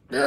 Hello,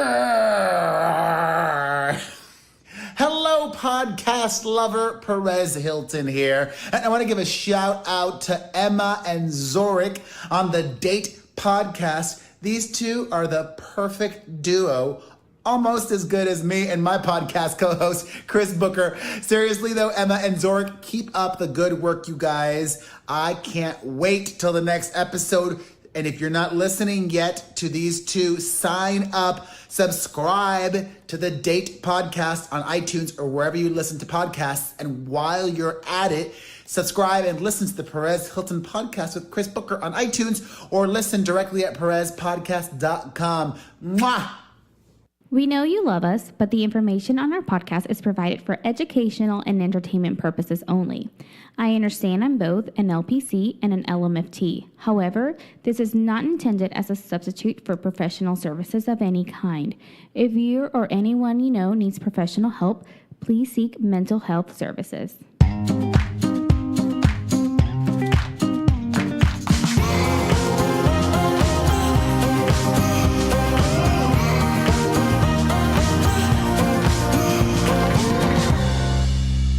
podcast lover. Perez Hilton here. And I want to give a shout out to Emma and Zorric on the Date podcast. These two are the perfect duo. Almost as good as me and my podcast co-host, Chris Booker. Seriously though, Emma and Zorric, keep up the good work, you guys. I can't wait till the next episode. And if you're not listening yet to these two, sign up, subscribe to the Date podcast on iTunes or wherever you listen to podcasts. And while you're at it, subscribe and listen to the Perez Hilton podcast with Chris Booker on iTunes or listen directly at perezpodcast.com. Mwah! We know you love us, but the information on our podcast is provided for educational and entertainment purposes only. I understand I'm both an LPC and an LMFT. However, this is not intended as a substitute for professional services of any kind. If you or anyone you know needs professional help, please seek mental health services.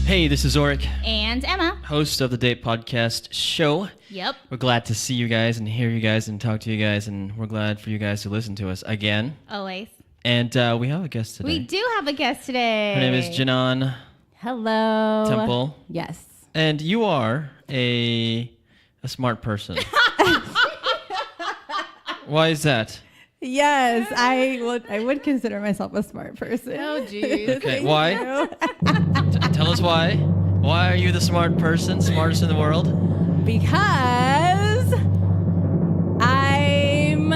Hey, this is Zorric. And Emma. Host of the Date Podcast show. Yep. We're glad to see you guys and hear you guys and talk to you guys, and we're glad for you guys to listen to us again. Always. And we have a guest today. We do have a guest today. Her name is Jinohn Hello. Temple. Yes. And you are a smart person. Why is that? Yes, I would consider myself a smart person. Oh, geez. Okay, why? Tell us why. Why are you the smart person, smartest in the world? Because I'm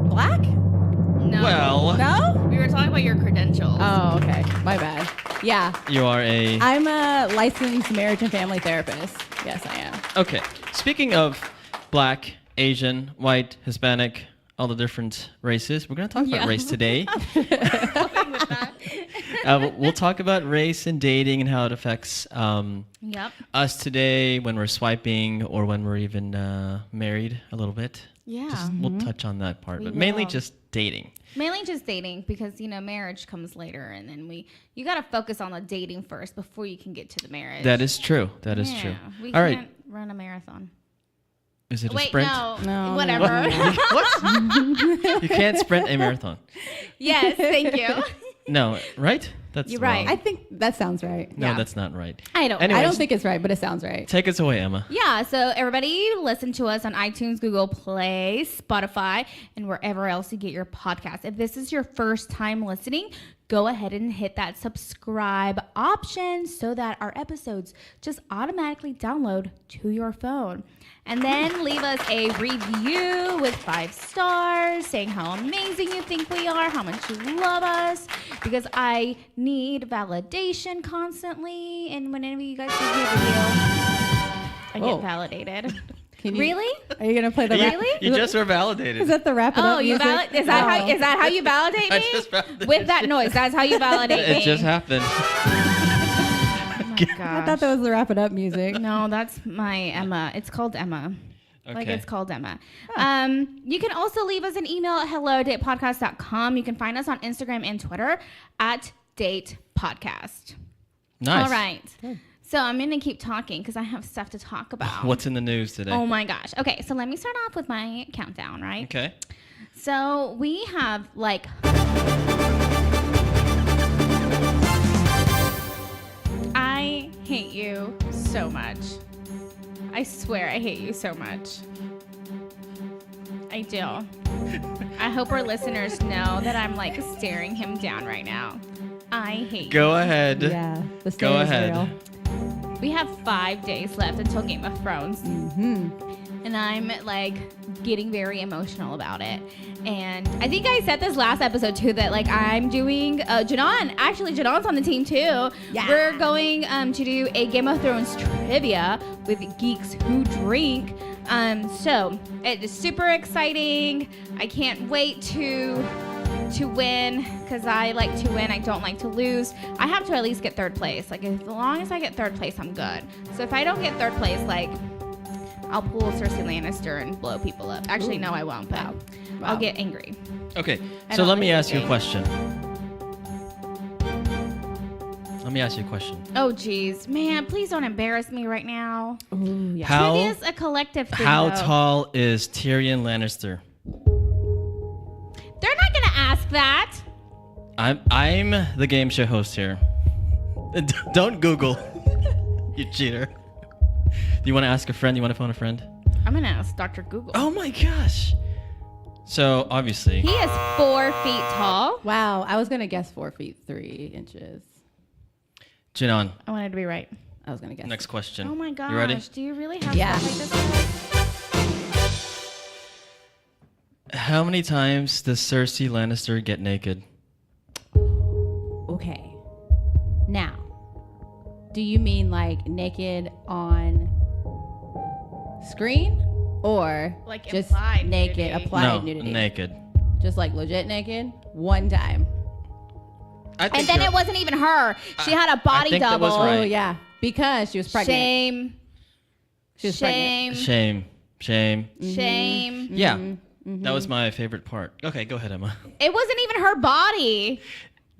black? No. Well, No? We were talking about your credentials. Oh, okay. My bad. Yeah. you are a... I'm a licensed marriage and family therapist. Yes, I am. Okay. Speaking of black, Asian, white, Hispanic, all the different races, we're going to talk about race today. We'll talk about race and dating and how it affects us today when we're swiping or when we're even married a little bit. Yeah. We'll touch on that part, but mainly just dating. Mainly just dating because, marriage comes later and then you got to focus on the dating first before you can get to the marriage. That is true. That is true. We all can't right. run a marathon. Is it a Wait, sprint? no. Whatever. What? You can't sprint a marathon. Yes, thank you. No, right? That's You're right. wrong. I think that sounds right. No, Yeah. that's not right. I don't. Anyways, I don't think it's right, but it sounds right. Take us away, Emma. Yeah, so everybody listen to us on iTunes, Google Play, Spotify, and wherever else you get your podcast. If this is your first time listening, go ahead and hit that subscribe option so that our episodes just automatically download to your phone. And then leave us a review with 5 stars saying how amazing you think we are, how much you love us, because I need validation constantly. And whenever you guys give me a review, I get validated. Really? Are you gonna play the You just were validated. Is that the wrap it up You music? is that how you validate me? I just validated With that noise, that's how you validate me. It just happened. Oh my I thought that was the wrap it up music. No, that's my Emma. It's called Emma. Like Okay. it's called Emma. You can also leave us an email at hello@datepodcast.com. You can find us on Instagram and Twitter at datepodcast. Nice. All right. Good. So I'm going to keep talking because I have stuff to talk about. What's in the news today? Oh my gosh. Okay, so let me start off with my countdown, right? Okay. So we have I hate you so much. I swear I hate you so much. I do. I hope our listeners know that I'm staring him down right now. I hate you. Go ahead. Yeah. The Go stare is ahead. real. We have 5 days left until Game of Thrones. Mm-hmm. And I'm getting very emotional about it. And I think I said this last episode too that I'm doing Jinohn. Actually, Jinohn's on the team too. Yeah. We're going to do a Game of Thrones trivia with Geeks Who Drink. So it is super exciting. I can't wait to win because I like to win. I don't like to lose. I have to at least get 3rd place. As long as I get 3rd place, I'm good. So if I don't get 3rd place, I'll pull Cersei Lannister and blow people up. Actually, no, I won't. But I'll get angry. Okay, so let me ask you a question. Oh, geez. Man, please don't embarrass me right now. Ooh, yeah. Trivia's a collective thing, How though. tall is Tyrion Lannister? They're not going to ask that. I'm the game show host here. Don't Google. You cheater. Do you want to ask a friend? You want to phone a friend? I'm going to ask Dr. Google. Oh my gosh. So, obviously. He is 4 feet tall. Wow, I was gonna guess 4 feet 3 inches. Jinohn, I wanted to be right. I was gonna guess. next question. Oh my gosh. You ready? Do you really have Yeah. stuff like this? How many times does Cersei Lannister get naked? Okay. Now, do you mean like naked on screen or Like just implied naked, nudity. applied nudity? Naked. Just like legit naked? One time. I think And then you're- it wasn't even her. She had a body think that double. was right. Oh yeah, because she was pregnant. Shame. She was Shame. Shame. Shame. Yeah. That was my favorite part. Okay, go ahead, Emma. It wasn't even her body.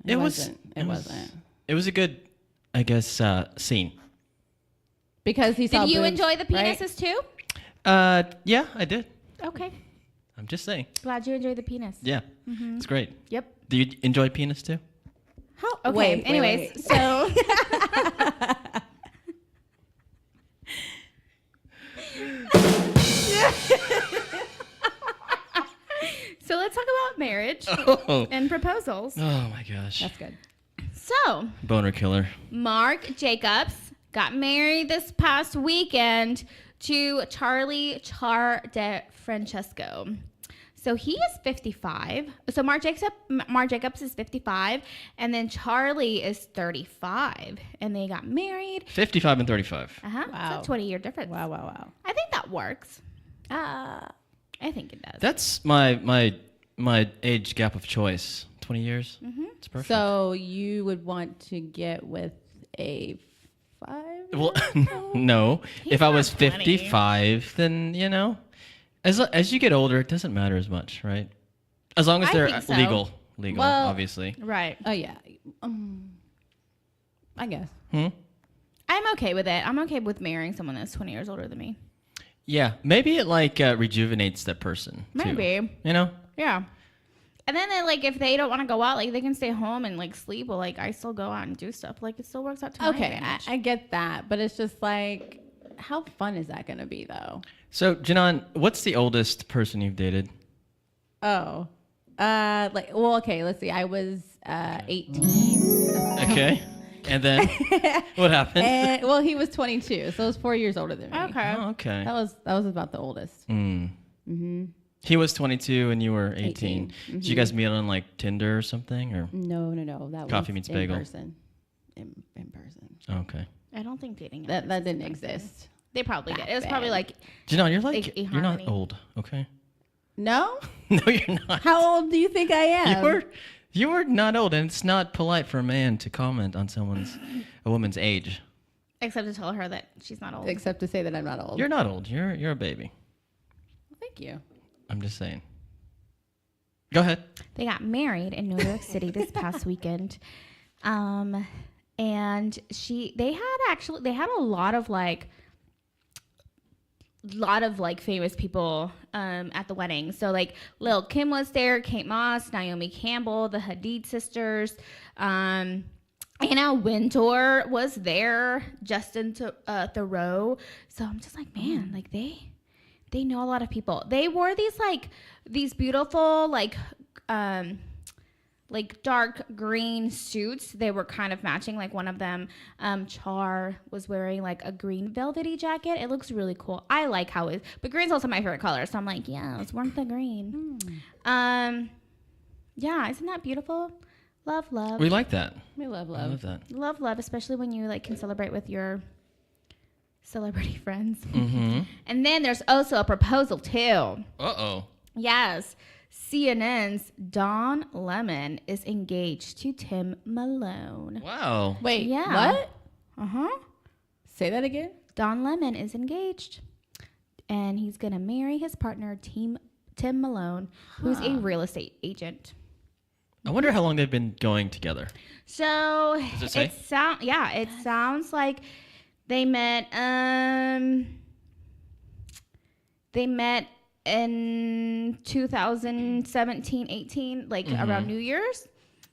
It was. wasn't. It wasn't. It was a good, I guess, scene. Because he saw Did you boobs, enjoy the right? penises too? Yeah, I did. Okay. I'm just saying. Glad you enjoyed the penis. Yeah, it's great. Yep. Do you enjoy penis too? How? Okay. Wait, Anyways, wait. so so let's talk about marriage Oh. and proposals. Oh my gosh. That's good. So Boner killer. Mark Jacobs got married this past weekend to Charlie Char de Francesco. So he is 55. So Mark Jacobs is 55, and then Charlie is 35, and they got married. 55 and 35. Wow. It's a 20-year difference. Wow. I think that works. I think it does. That's my age gap of choice. 20 years. It's perfect. So you would want to get with a 5? Well, no. If I not was 20. 55, then as you get older, it doesn't matter as much, right? As long as I they're think so. legal, Well- obviously. Right. Oh yeah. I guess. I'm okay with it. I'm okay with marrying someone that's 20 years older than me. Yeah, maybe it rejuvenates that person. Too. Maybe. Yeah. And then if they don't want to go out, they can stay home and sleep. Well, I still go out and do stuff. It still works out to my Okay, advantage. I get that, but it's just how fun is that gonna be though? So, Jinohn, what's the oldest person you've dated? Oh, okay. Let's see. I was 18. Okay. And then what happened? And, well, he was 22, so he was 4 years older than me. Okay. Oh, okay. That was about the oldest. He was 22 and you were 18. 18. Did you guys meet on Tinder or something, or? No. That Coffee was meets in bagel. Person. In person. Okay. I don't think dating That apps didn't is nicer. exist. They probably did. It was Back probably then. Jinohn, you're eHarmony. not old, okay? No? No, you're not. How old do you think I am? You're not old, and it's not polite for a man to comment on a woman's age. Except to tell her that she's not old. Except to say that I'm not old. You're not old. You're a baby. Thank you. I'm just saying. Go ahead. They got married in New York City this past weekend. And they had a lot of famous people at the wedding. So Lil Kim was there, Kate Moss, Naomi Campbell, the Hadid sisters, Anna Wintour was there, Justin Theroux. So I'm just man, they know a lot of people. They wore these beautiful dark green suits. They were kind of matching. One of them, Char was wearing a green velvety jacket. It looks really cool. I like how it, but green's also my favorite color. So I'm yeah, let's work the green. Yeah, isn't that beautiful? Love. We like that. We love. I love that. Love, especially when you can celebrate with your celebrity friends. Mm-hmm. And then there's also a proposal too. Uh-oh. Yes. CNN's Don Lemon is engaged to Tim Malone. Wow. Wait, Yeah. what? Uh-huh. Say that again? Don Lemon is engaged. And he's going to marry his partner, Tim Tim Malone, who's a real estate agent. I wonder how long they've been going together. So Does it say? it sounds like they met in 2017-18, like around New Year's.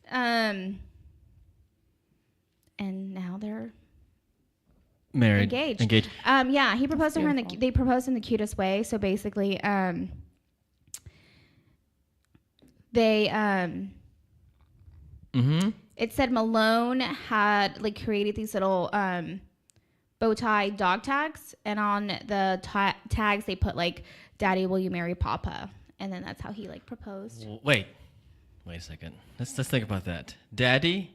And now they're Married. engaged. Yeah, he proposed to her they proposed in the cutest way. So basically, they it said Malone had like created these little bow tie dog tags, and on the tags they put like, "Daddy, will you marry Papa?" And then that's how he like proposed. Wait a second. Let's think about that. Daddy.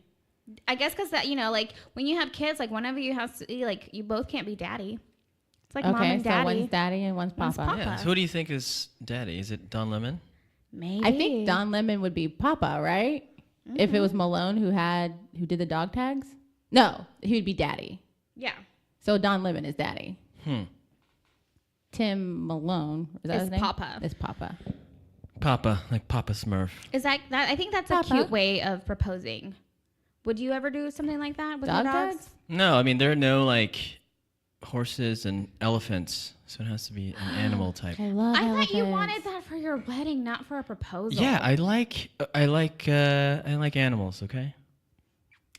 I guess because that, you know, like when you have kids, like whenever you have like you both can't be daddy. It's like mom and daddy. So one's daddy and one's Papa. Yeah. So who do you think is daddy? Is it Don Lemon? Maybe. I think Don Lemon would be Papa, right? If it was Malone who did the dog tags? No, he would be daddy. Yeah. So Don Lemon is daddy. Tim Malone is his name? Papa. Is Papa. Papa, like Papa Smurf. Is that I think that's Papa. a cute way of proposing. Would you ever do something like that with your dogs? Tags? No, I mean there are no like horses and elephants, so it has to be an animal type. I love I elephants. thought you wanted that for your wedding, not for a proposal. Yeah, I like animals. Okay,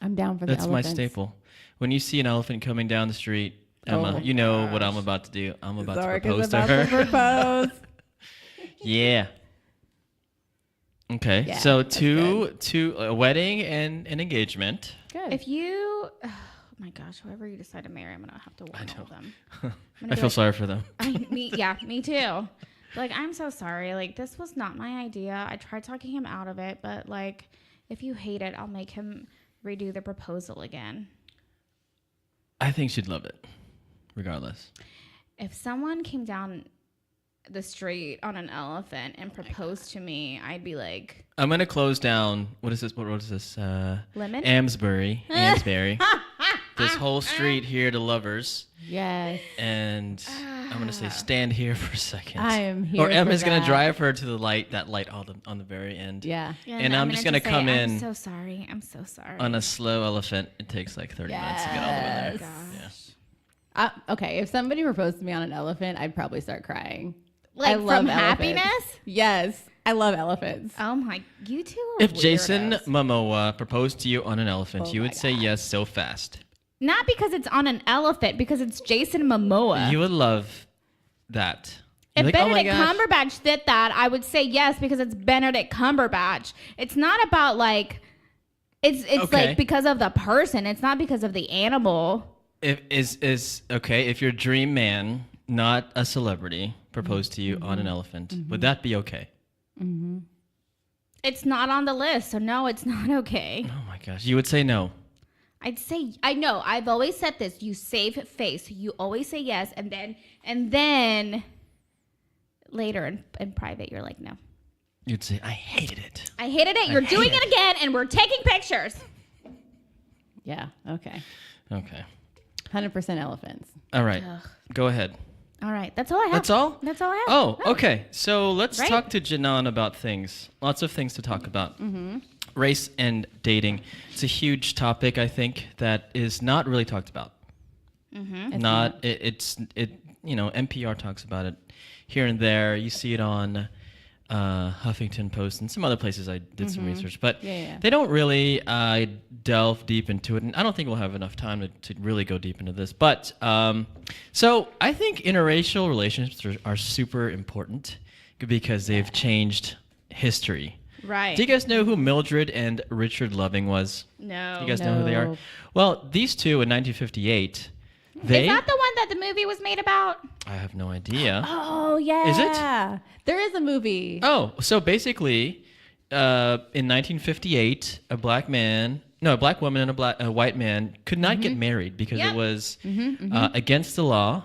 I'm down for the that's elephants. my staple. When you see an elephant coming down the street, Emma, you know what I'm about to do. I'm about to propose to her. propose. Yeah. Okay, Yeah, so that's two a wedding and an engagement. Good. If you, oh my gosh, whoever you decide to marry, I'm gonna have to warn all of them. I feel sorry for them. Me too. Like, I'm so sorry. Like, this was not my idea. I tried talking him out of it, but like, if you hate it, I'll make him redo the proposal again. I think she'd love it, regardless. If someone came down the street on an elephant and proposed to me, I'd be like, I'm gonna close down. What is this? What road is this? Lemon? Amesbury. This whole street here to lovers. Yes. And I'm gonna say, stand here for a second. I am here. Or Emma's for gonna that. drive her to the light. That light on the very end. Yeah. And I'm just gonna come say, in I'm so sorry. I'm so sorry. on a slow elephant. It takes like 30 minutes to get all the way there. Yeah. Okay, if somebody proposed to me on an elephant, I'd probably start crying. Like, I love from elephants. happiness? Yes, I love elephants. Oh my, you two are If Jason weirdos. Momoa proposed to you on an elephant, you my would say yes so fast. Not because it's on an elephant, because it's Jason Momoa. You would love that. If You're like, oh my Benedict gosh. Cumberbatch did that, I would say yes because it's Benedict Cumberbatch. It's not about like, it's Okay. like because of the person. It's not because of the animal. If your dream man, not a celebrity, proposed to you on an elephant, would that be okay? It's not on the list, so no, it's not okay. Oh my gosh, you would say no. I'd say, I know, I've always said this. You save face. You always say yes, and then later in private, you're like, no. You'd say, I hated it. I hated it. You're doing it again, and we're taking pictures. Yeah. Okay. Okay. 100% elephants. All right. Go ahead. All right, that's all I have. That's all? That's all I have. Oh, okay. So let's Right. talk to Jinohn about things. Lots of things to talk about. Race and dating. It's a huge topic, I think, that is not really talked about. It's NPR talks about it here and there. You see it on Huffington Post and some other places. I did some research, but they don't really delve deep into it, and I don't think we'll have enough time to really go deep into this. But so I think interracial relationships are super important because they've changed history. Right. Do you guys know who Mildred and Richard Loving was? No. You guys know who they are? No. Well, these two in 1958, Is that the one that the movie was made about? I have no idea. Oh, yeah. Is it? There is a movie. Oh, so basically, in 1958, a black woman and a white man could not get married because it was against the law.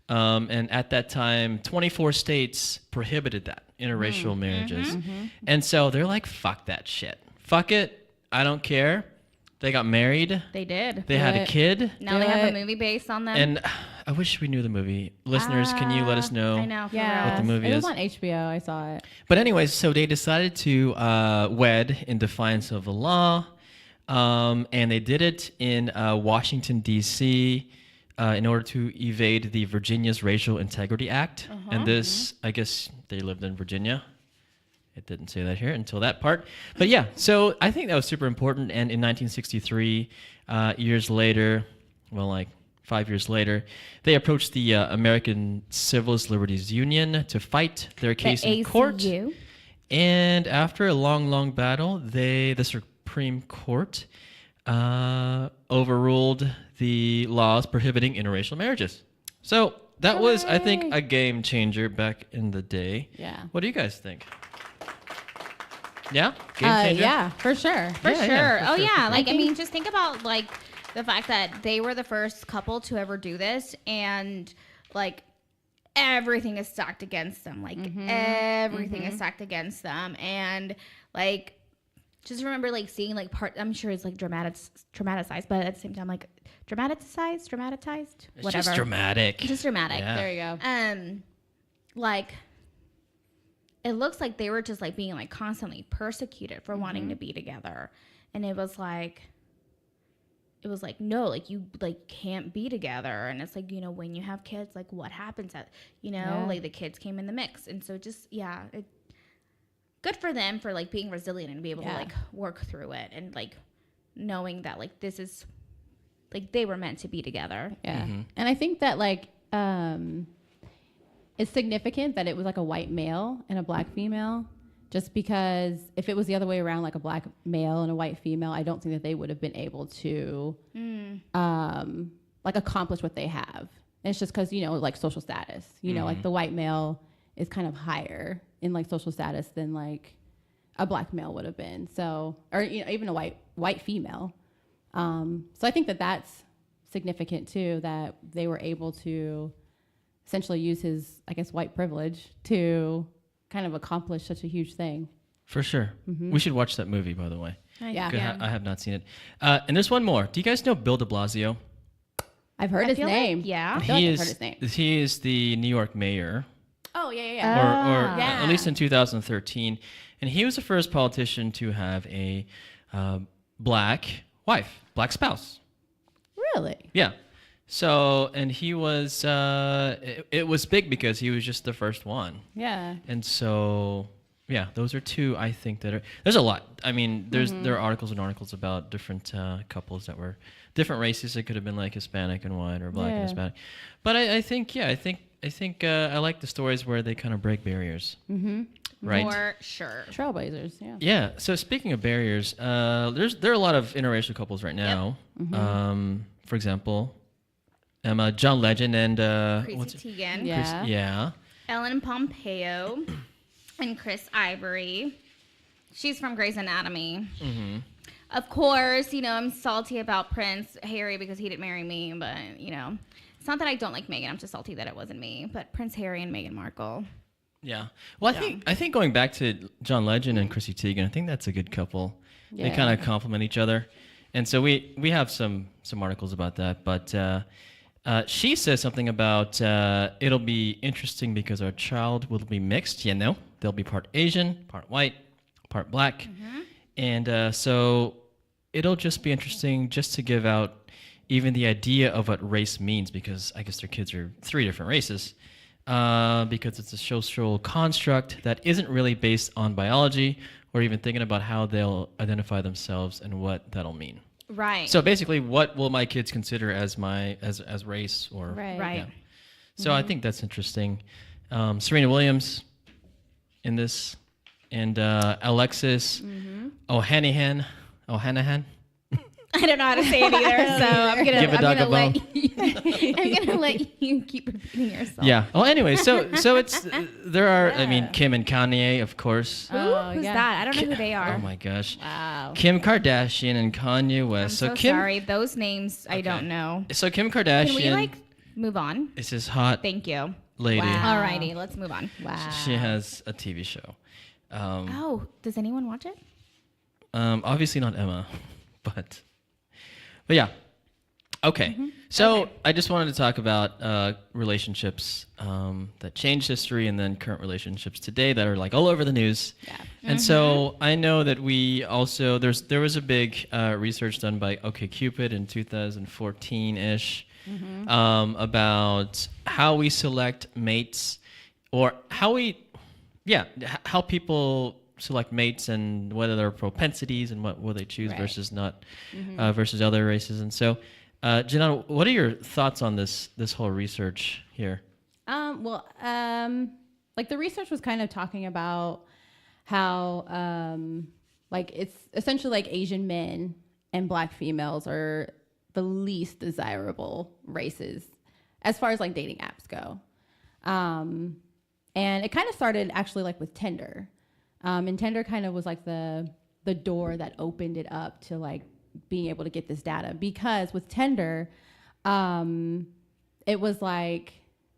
And at that time, 24 states prohibited that, interracial marriages. And so they're like, fuck that shit. Fuck it. I don't care. They got married. They did. They had a kid. Now they have a movie based on them. And I wish we knew the movie. Listeners, can you let us know? I know. For Yeah, what the movie it is? was on HBO. I saw it. But anyways, so they decided to wed in defiance of the law, and they did it in Washington, D.C., in order to evade the Virginia's Racial Integrity Act. And this, I guess they lived in Virginia. It didn't say that here until that part. But yeah, so I think that was super important. And in 1963, years later, well, like 5 years later, they approached the American Civil Liberties Union to fight their case in court. ACU. And after a long, long battle, the Supreme Court overruled the laws prohibiting interracial marriages. So that was, I think, a game changer back in the day. Yeah. What do you guys think? Yeah? Game changer? Yeah, for sure. For Yeah, sure. yeah, Oh for sure, yeah. for Like sure. I mean, just think about like the fact that they were the first couple to ever do this, and like everything is stacked against them. Like everything is stacked against them, and like just remember like seeing like I'm sure it's like dramatized, but at the same time like dramatized, It's whatever. just dramatic. Just dramatic. Yeah. There you go. Like it looks like they were just like being like constantly persecuted for wanting to be together, and it was like no, like you like can't be together. And it's like, you know, when you have kids, like what happens at, you know, like the kids came in the mix. And so just good for them for like being resilient and be able to like work through it, and like knowing that like this is like they were meant to be together. Yeah. And I think that like it's significant that it was like a white male and a black female, just because if it was the other way around, like a black male and a white female, I don't think that they would have been able to like accomplish what they have. And it's just because, you know, like social status, you know, like the white male is kind of higher in like social status than like a black male would have been. So, or, you know, even a white female. So I think that that's significant too, that they were able to essentially use his, I guess, white privilege to kind of accomplish such a huge thing. For sure. We should watch that movie, by the way. Yeah. Good, I have not seen it. And there's one more. Do you guys know Bill de Blasio? I've heard his feel like- name. yeah. I feel like He I've is, heard his name. he is the New York mayor, Oh, yeah. or yeah. at least in 2013. And he was the first politician to have a black wife, black spouse. Really? Yeah. So, and he was, it was big because he was just the first one. Yeah. And so, yeah, those are two I think that are, there's a lot. I mean, there are articles and articles about different couples that were different races. It could have been like Hispanic and white or black and Hispanic. But I think I like the stories where they kind of break barriers. Right. For sure. Trailblazers, yeah. Yeah. So speaking of barriers, there are a lot of interracial couples right now. For example, John Legend and Chrissy Teigen. Yeah. yeah. Ellen Pompeo and Chris Ivory. She's from Grey's Anatomy. Of course, you know, I'm salty about Prince Harry because he didn't marry me, but, you know, it's not that I don't like Meghan. I'm just salty that it wasn't me. But Prince Harry and Meghan Markle. Yeah. Well, I think going back to John Legend and Chrissy Teigen, I think that's a good couple. They Yeah. kind of complement each other. And so we have some articles about that, but she says something about it'll be interesting because our child will be mixed. You know, they'll be part Asian, part white, part black, and so it'll just be interesting just to give out even the idea of what race means, because I guess their kids are 3 different races, because it's a social construct that isn't really based on biology or even thinking about how they'll identify themselves and what that'll mean. Right. So basically, what will my kids consider as as race or Right. Right. Yeah. So I think that's interesting. Serena Williams in this, and Alexis Ohanian. I don't know how to say it either, so I'm Give a dog a bone. I'm gonna let you keep repeating yourself. Yeah. Well, anyway, so it's there are. I mean, Kim and Kanye, of course. Who's that? I don't know who they are. Oh my gosh. Wow. Kim Kardashian and Kanye West. I'm so Kim. sorry. Those names I don't know. So Kim Kardashian. Can we like move on? is this hot Thank you. lady. Wow. Alrighty, let's move on. Wow. She has a TV show. Oh, does anyone watch it? Obviously not Emma, but But yeah. Okay. So I just wanted to talk about relationships that changed history and then current relationships today that are like all over the news. Yeah. And so I know that we also, there was a big research done by OkCupid in 2014-ish about how we select mates or how people select mates and whether their propensities and what will they choose versus not versus other races. And so Jinohn, what are your thoughts on this whole research here? Like the research was kind of talking about how like it's essentially like Asian men and Black females are the least desirable races as far as like dating apps go. And it kind of started actually like with Tinder. And Tinder kind of was like the door that opened it up to like being able to get this data, because with Tinder, it was like,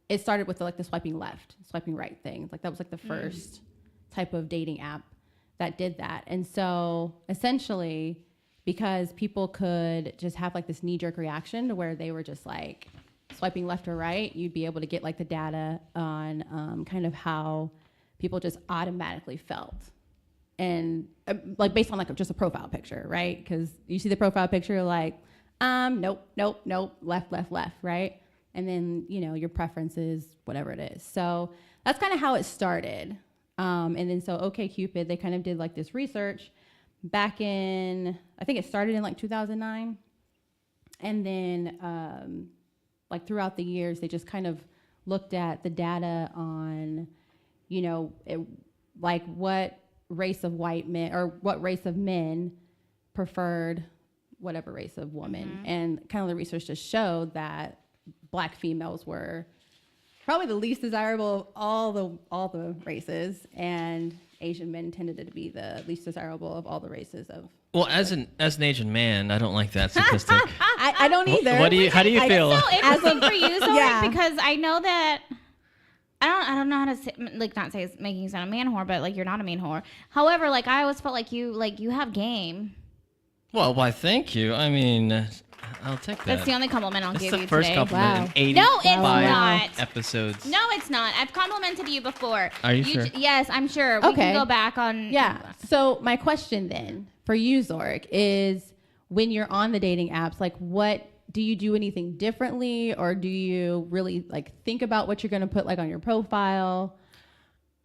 it started with like the swiping left, swiping right thing. Like that was like the first type of dating app that did that. And so essentially, because people could just have like this knee-jerk reaction to where they were just like swiping left or right, you'd be able to get like the data on kind of how people just automatically felt. And like based on like just a profile picture, right? Because you see the profile picture, like, nope, left, right? And then, you know, your preferences, whatever it is. So that's kind of how it started. And then so OkCupid, they kind of did like this research back in, I think it started in like 2009. And then like throughout the years, they just kind of looked at the data on, you know, like what race of white men or what race of men preferred whatever race of woman. And kind of the research just showed that Black females were probably the least desirable of all the races, and Asian men tended to be the least desirable of all the races of. Well, as an Asian man, I don't like that statistic. I don't either. How do you feel? It's so interesting for you, Zorric, because I know that I don't know how to say, like, not say it's making you sound a man whore, but like you're not a man whore. However, like I always felt like you have game. Well, why? Thank you. I mean, I'll take that. That's the only compliment I'll give you today. It's the first compliment in 85 No, it's not. episodes. No, it's not. I've complimented you before. Are you sure? Yes, I'm sure. We can go back on. Yeah. So my question then for you, Zorric, is when you're on the dating apps, like what do you do anything differently, or do you really like think about what you're going to put like on your profile,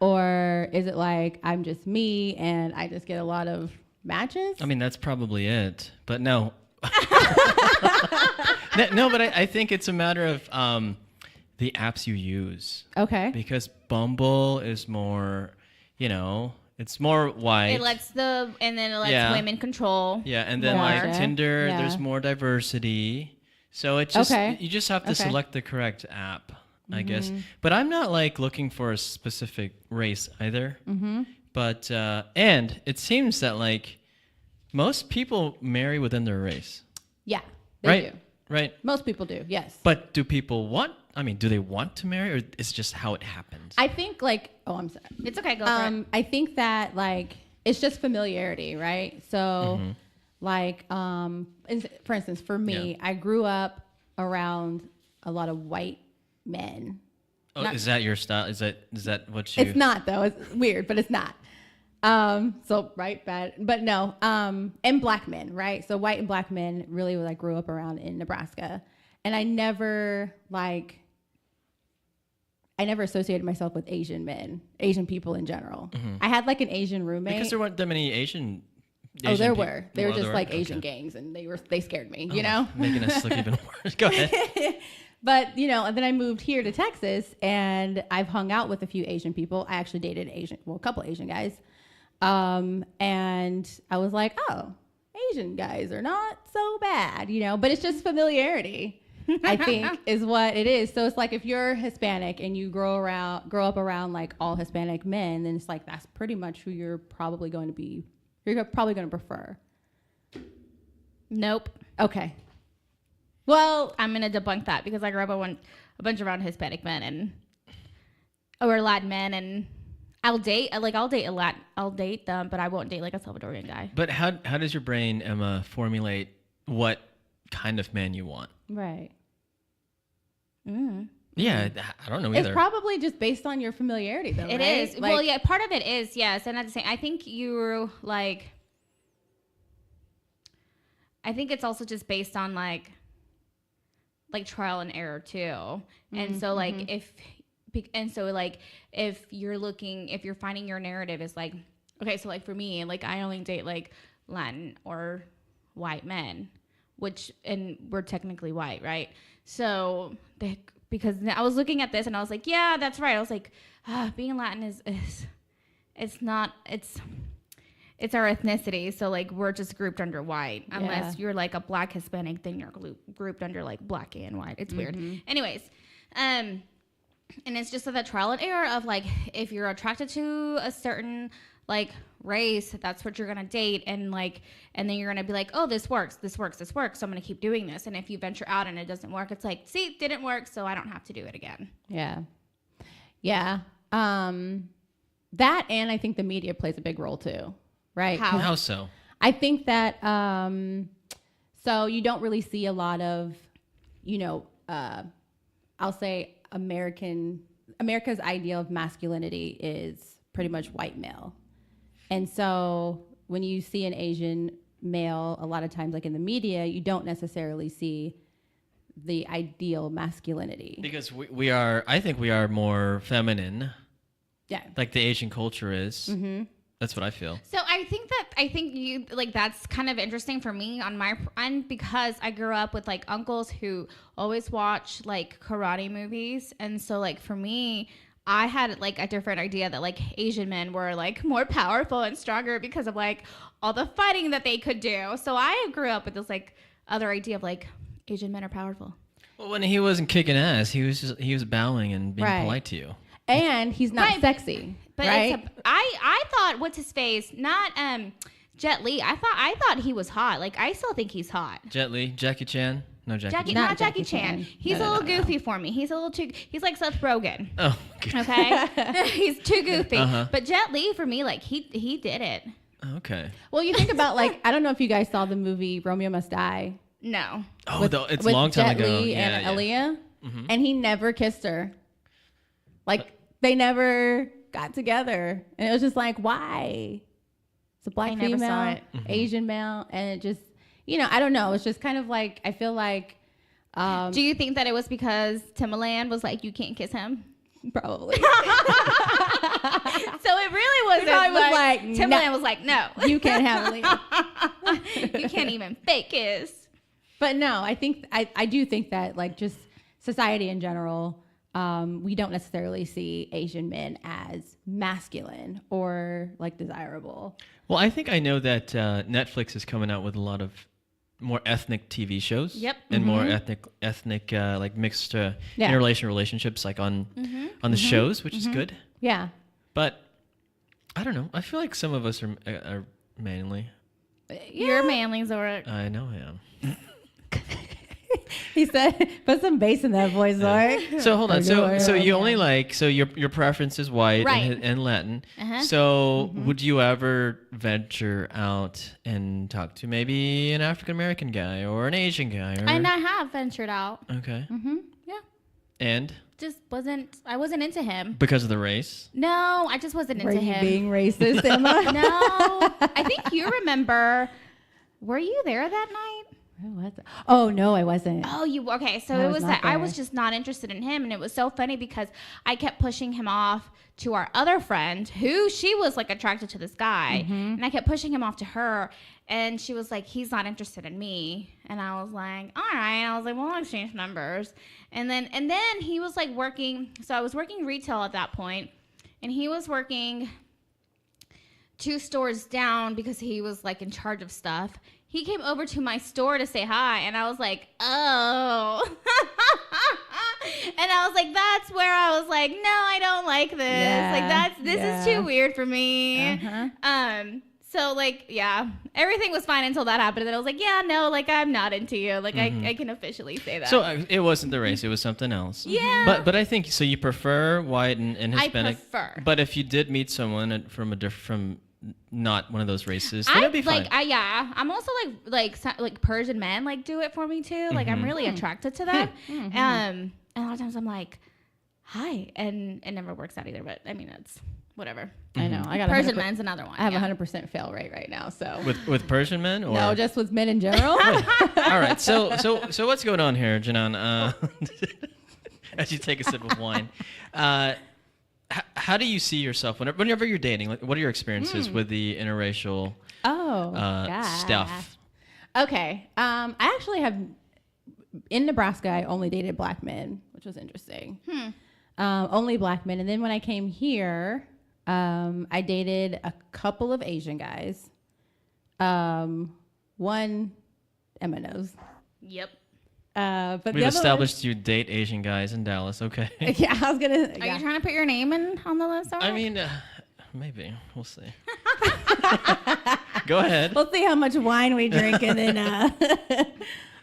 or is it like I'm just me and I just get a lot of matches? I mean, that's probably it, but no. No, but I think it's a matter of the apps you use. Okay. Because Bumble is more, you know, it's more white. It lets women control. Yeah, and then like Tinder, there's more diversity. So it just you just have to select the correct app, I guess. But I'm not like looking for a specific race either. But and it seems that like most people marry within their race. Yeah, they do. Right. Most people do, yes. But do people want? I mean, do they want to marry, or is it just how it happens? I think like, oh, I'm sorry. It's okay. Go for it. I think that like it's just familiarity, right? So, like, for instance, for me, I grew up around a lot of white men. Oh, is that your style? Is that what you? It's not though. It's weird, but it's not. So right, bad, but no. And Black men, right? So white and Black men really like grew up around in Nebraska, and I never associated myself with Asian men, Asian people in general. I had like an Asian roommate because there weren't that many Asian. Oh, there were. They were just like Asian gangs, and they scared me. You know, making us look even worse. Go ahead. But, you know, and then I moved here to Texas, and I've hung out with a few Asian people. I actually dated a couple Asian guys. And I was like, oh, Asian guys are not so bad, you know, but it's just familiarity, I think, is what it is. So it's like if you're Hispanic and you grow up around like all Hispanic men, then it's like that's pretty much who you're probably going to prefer. Nope. Okay. Well, I'm gonna debunk that because I grew up a bunch around Hispanic men or Latin men, and I'll date them, but I won't date like a Salvadorian guy. But how does your brain, Emma, formulate what kind of man you want. Right. Yeah, I don't know either. It's probably just based on your familiarity, though. It right? is. Well, yeah, part of it is, yes. And at the same, I think you're like, I think it's also just based on like trial and error too. And so like if you're finding your narrative is like, okay, so like for me, like I only date like Latin or white men, and we're technically white, right? So because I was looking at this and I was like, yeah, that's right. I was like, being Latin is it's our ethnicity. So like we're just grouped under white. Unless you're like a black Hispanic, then you're grouped under like black and white. It's weird. Anyways, and it's just that trial and error of like if you're attracted to a certain like race, that's what you're gonna date, and then you're gonna be like, oh, this works, so I'm gonna keep doing this. And if you venture out and it doesn't work, it's like, see, it didn't work, so I don't have to do it again. Yeah. That, and I think the media plays a big role too, right? How so? I think that so you don't really see a lot of, I'll say America's ideal of masculinity is pretty much white male. And so when you see an Asian male, a lot of times, like in the media, you don't necessarily see the ideal masculinity. Because I think we are more feminine. Yeah. Like the Asian culture is. Mm-hmm. That's what I feel. So I think you like that's kind of interesting for me on my end because I grew up with like uncles who always watch like karate movies, and so like for me, I had like a different idea that like Asian men were like more powerful and stronger because of like all the fighting that they could do. So I grew up with this like other idea of like Asian men are powerful. Well, when he wasn't kicking ass, he was bowing and being polite to you. And he's not sexy, but right? I thought what's his face? Not Jet Li. I thought he was hot. Like I still think he's hot. Jet Li, Jackie Chan. No, Jackie. Not Jackie Chan. He's a little goofy for me. He's a little too. He's like Seth Rogen. Oh. Okay. He's too goofy. But Jet Li for me, like he did it. Okay. Well, you think about like I don't know if you guys saw the movie Romeo Must Die. No. Oh, it's a long time Jet ago. Li and Aaliyah, and he never kissed her. Like they never got together, and it was just like, why? It's a black female, Asian male, and it just, I don't know. It's just kind of like I feel like. Do you think that it was because Timbaland was like, you can't kiss him? Probably. So it really wasn't. I was like Timbaland was like, no, you can't have Aaliyah. You can't even fake kiss. But no, I think I do think that like just society in general, we don't necessarily see Asian men as masculine or like desirable. Well, I think I know that Netflix is coming out with a lot of more ethnic TV shows. Yep. And more ethnic like mixed interracial relationships like on the shows, which is good. Yeah. But I don't know. I feel like some of us are manly. You're manly, Zorric. I know I am. He said, "Put some bass in that voice, Zorric." So hold on. So you only like your preference is white and Latin. So would you ever venture out and talk to maybe an African American guy or an Asian guy? And I have ventured out. Okay. Yeah. And I wasn't into him because of the race. No, I just wasn't into him. Were you being racist, Emma? No, I think you remember. Were you there that night? Oh no, I wasn't. Oh, you okay? So it was that I was just not interested in him, and it was so funny because I kept pushing him off to our other friend, who she was like attracted to this guy, and I kept pushing him off to her, and she was like, "He's not interested in me," and I was like, "All right." I was like, "Well, we'll exchange numbers," and then he was like working. So I was working retail at that point, and he was working 2 stores down because he was like in charge of stuff. He came over to my store to say hi, and I was like, oh. And I was like, that's where I was like, no, I don't like this. Yeah, Like, this is too weird for me. So, like, yeah, everything was fine until that happened. And then I was like, yeah, no, like, I'm not into you. Like, I can officially say that. So it wasn't the race. It was something else. Yeah. But I think, so you prefer white and Hispanic. I prefer. But if you did meet someone from not one of those races, then it'd be fine. I'm also like Persian men like do it for me too. Like I'm really attracted to them. And a lot of times I'm like, hi, and it never works out either. But I mean, it's whatever. I know. I got Persian men's another one. I have 100% fail rate right now. So with Persian men, or no, just with men in general. All right. So what's going on here, Jinohn? As you take a sip of wine, how do you see yourself whenever you're dating? Like, what are your experiences with the interracial stuff? Okay. I actually have in Nebraska. I only dated black men, which was interesting. Only black men, and then when I came here, I dated a couple of Asian guys. One, Emma knows. Yep. But we've established you date Asian guys in Dallas. Okay. Yeah, I was gonna. Are you trying to put your name on the list? I mean, maybe we'll see. Go ahead. We'll see how much wine we drink, and then.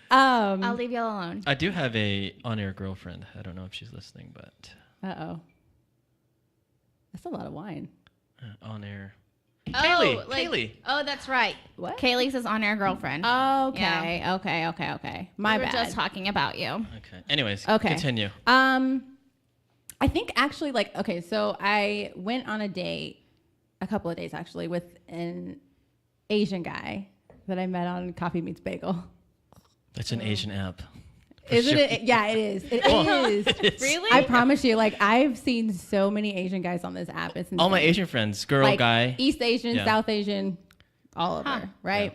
I'll leave you alone. I do have a on-air girlfriend. I don't know if she's listening, but. That's a lot of wine. On-air. Kaylee. Oh, that's right. What? Kaylee's his on-air girlfriend. Okay. Yeah. Okay. My we bad. were just talking about you. Okay. Anyways, Okay. Continue. I think actually so I went on a date, a couple of days actually, with an Asian guy that I met on Coffee Meets Bagel. It's an Asian app. Isn't it? Yeah, it is. It is. Really? I promise you, I've seen so many Asian guys on this app. It's insane. All my Asian friends, girl, guy. East Asian, Yeah. South Asian, all over, right?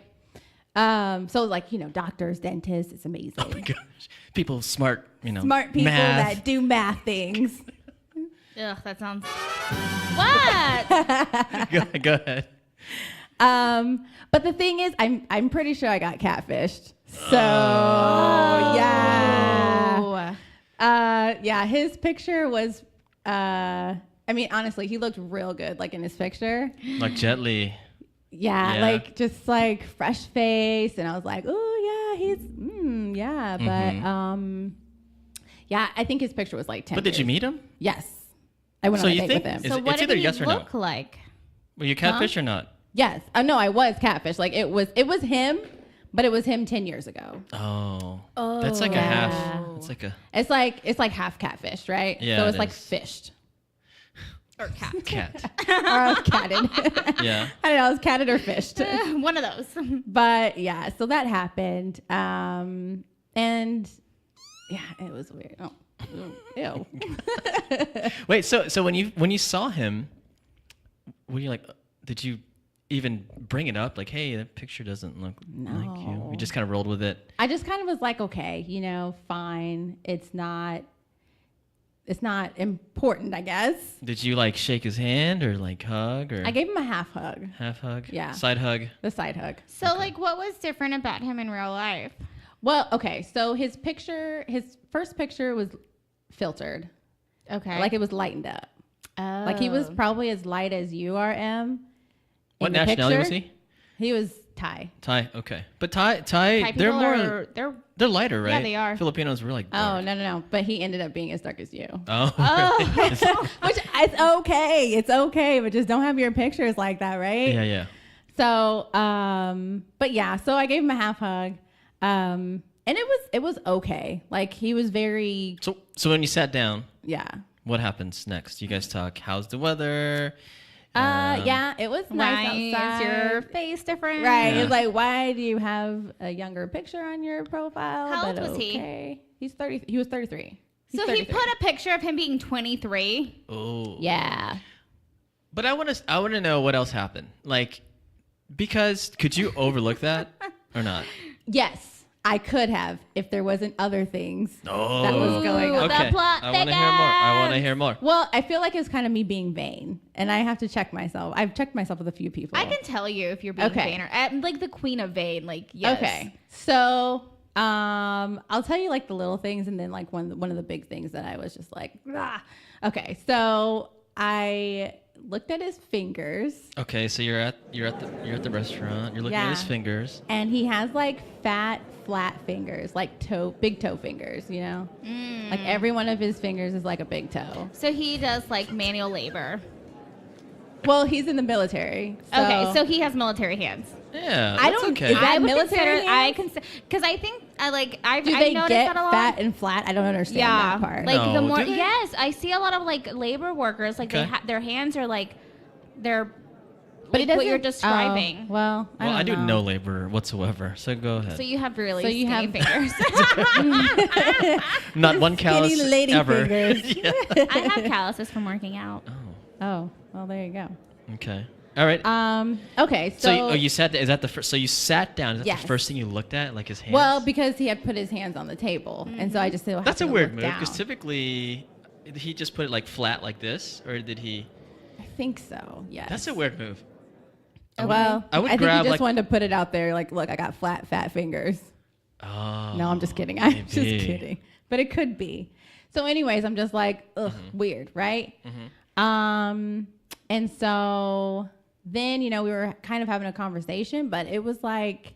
So doctors, dentists, it's amazing. Oh my gosh. People smart, Smart people math. that do math things. Ugh, that sounds. What? Go ahead. But the thing is, I'm pretty sure I got catfished. So yeah, his picture was. I mean, honestly, he looked real good, in his picture. Like Jet Li. Yeah, just fresh face, and I was like, oh yeah, he's but yeah, I think his picture was 10. But did you meet him? Yes, I went on a date with him. So what it's did either he yes or no. look like? Were you catfish or not? Yes, no, I was catfish. It was him, but it was him 10 years ago. Oh, that's like a half. It's like a. It's like half catfish, right? Yeah, so it's it is. fished. Or cat. Cat. Or I was catted. Yeah. I don't know, I was catted or fished. One of those. But yeah, so that happened. And yeah, it was weird. Oh, ew. Wait, so when you saw him, were you did you even bring it up? Hey, that picture doesn't look like you. You just kind of rolled with it. I just kind of was okay, fine. It's not important, I guess. Did you shake his hand or hug or? I gave him a half hug. Half hug. Yeah. Side hug. The side hug. So what was different about him in real life? Well, okay. So his first picture was filtered. Okay. It was lightened up. Oh. He was probably as light as you are, Em. What nationality was he? He was Thai. Thai. Okay. But Thai Thai they're people more. They're lighter, right? Yeah, they are. Filipinos were dark. Oh, no. But he ended up being as dark as you. Oh. Which it's okay. It's okay. But just don't have your pictures like that, right? Yeah. So, but yeah. So I gave him a half hug. And it was okay. He was very. So when you sat down. Yeah. What happens next? You guys talk. How's the weather? Yeah, it was nice Why outside. is your face different? Right. Yeah. It's why do you have a younger picture on your profile? How But old was he? okay. He's 30. He was 33. He's So 33. he put a picture of him being 23. Oh. Yeah. But I want to know what else happened. Because could you overlook that or not? Yes, I could have if there wasn't other things Oh. that was going on. The Okay. plot I want to hear more. Well, I feel like it's kind of me being vain, and I have to check myself. I've checked myself with a few people. I can tell you if you're being Okay. vain or the queen of vain. Yes. Okay. So, I'll tell you the little things, and then one of the big things that I was just rah. Okay. So I looked at his fingers. Okay, so you're at the restaurant. You're looking at his fingers. And he has fat, flat fingers, big toe fingers, every one of his fingers is a big toe. So he does manual labor. Well, he's in the military. Okay, so he has military hands. Yeah, I that's don't- okay. is that I would military consider. I consider because I think I've do they noticed get that a lot. fat and flat? I don't understand Yeah, that part. like No, the more do they? yes, I see a lot of like labor workers like Okay. their hands are like they're. but Like it what you're doesn't- describing. Oh, well, I do don't no know. labor whatsoever. So go ahead. So you have really So you skinny have- fingers. Not one callus Skinny lady ever. fingers. Yeah. I have calluses from working out. Oh, well, there you go. Okay. All right. Okay, so so, you sat. Is that the first? So you sat down. Is that Yes. the first thing you looked at, like his hands? well, because he had put his hands on the table, and so I just still that's a happened to weird look move. down. Because typically, did he just put it like flat like this, or did he? I think so. Yes. That's a weird move. Well, I would think grab, he just like- wanted to put it out there. Like, look, I got fat fingers. Oh. No, I'm just kidding. I'm just maybe. kidding. But it could be. So, anyways, I'm just like, ugh, weird, right? And so then, we were kind of having a conversation, but it was like